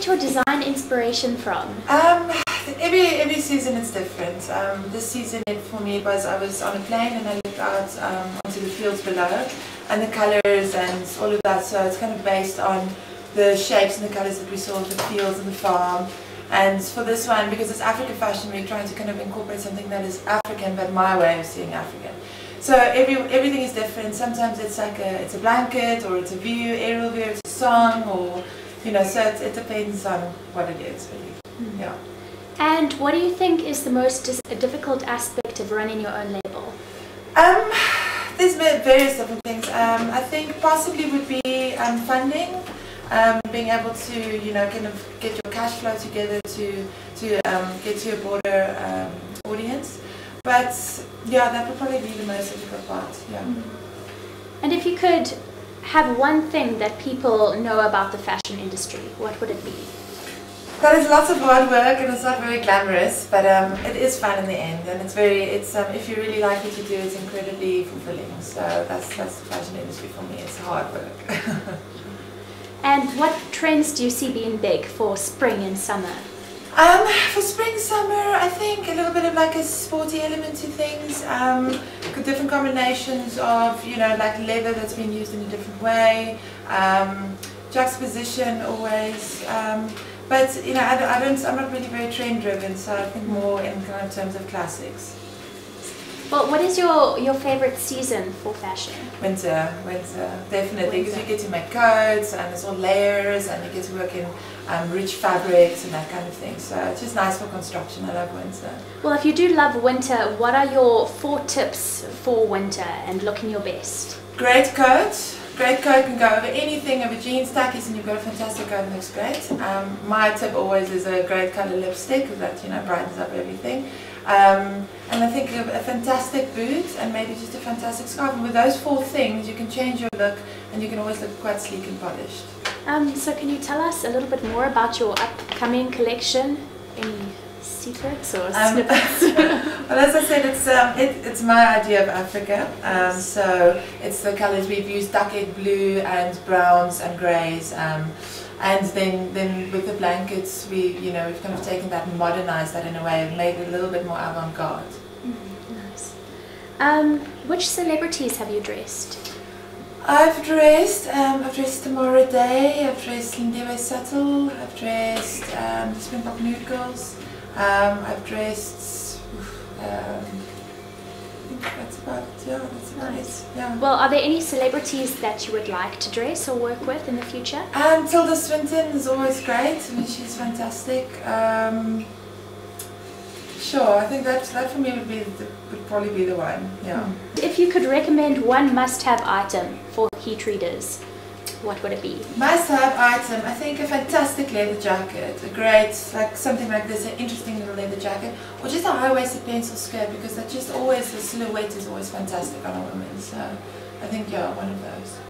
get your design inspiration from? Every season it's different. This season for me was I was on a plane and I looked out onto the fields below and the colours and all of that, so it's kind of based on the shapes and the colours that we saw of the fields and the farm. And for this one, because it's African fashion, we're trying to kind of incorporate something that is African but my way of seeing African. So everything is different. Sometimes it's like it's a blanket, or it's a view, aerial view, it's a song, or so it depends on what it is really. Yeah. And what do you think is the most difficult aspect of running your own label? There's various different things. I think possibly would be funding, being able to kind of get your cash flow together to get to a broader audience. But yeah, that would probably be the most difficult part. Yeah. And if you could have one thing that people know about the fashion industry, what would it be? That is lots of hard work and it's not very glamorous, but it is fun in the end, and it's if you really like what you do, it's incredibly fulfilling. So that's the fashion industry for me. It's hard work. And what trends do you see being big for spring and summer? For spring, summer, I think a little bit of like a sporty element to things. Different combinations of like leather that's been used in a different way. Juxtaposition always. But I'm not really very trend driven, so I think more in kind of terms of classics. Well, what is your favorite season for fashion? Winter, definitely, because you get to make coats and it's all layers and you get to work in rich fabrics and that kind of thing. So it's just nice for construction. I love winter. Well, if you do love winter, what are your 4 tips for winter and looking your best? Great coat. Great coat can go over anything, over jeans, tackies, and you've got a fantastic coat and looks great. My tip always is a great colour lipstick, because that brightens up everything. And I think a fantastic boot and maybe just a fantastic scarf. And with those 4 things, you can change your look and you can always look quite sleek and polished. So can you tell us a little bit more about your upcoming collection? Any secrets or snippets? Well, as I said, it's my idea of Africa. So it's the colours we've used: duck-egg blue and browns and greys. And then with the blankets, we've kind of taken that and modernized that in a way and made it a little bit more avant-garde. Nice. Which celebrities have you dressed? I've dressed Tamara Day, I've dressed Lindewe Sattel, I've dressed the Springbok Nude Girls, I've dressed, I think that's about it, yeah. Well, are there any celebrities that you would like to dress or work with in the future? Tilda Swinton is always great. I mean, she's fantastic. Sure, I think that for me would probably be the one. Yeah. If you could recommend one must-have item for heat readers, what would it be? Must-have item, I think a fantastic leather jacket, a great, like something like this, an interesting little leather jacket, or just a high-waisted pencil skirt, because that just always, the silhouette is always fantastic on a woman. So I think, yeah, one of those.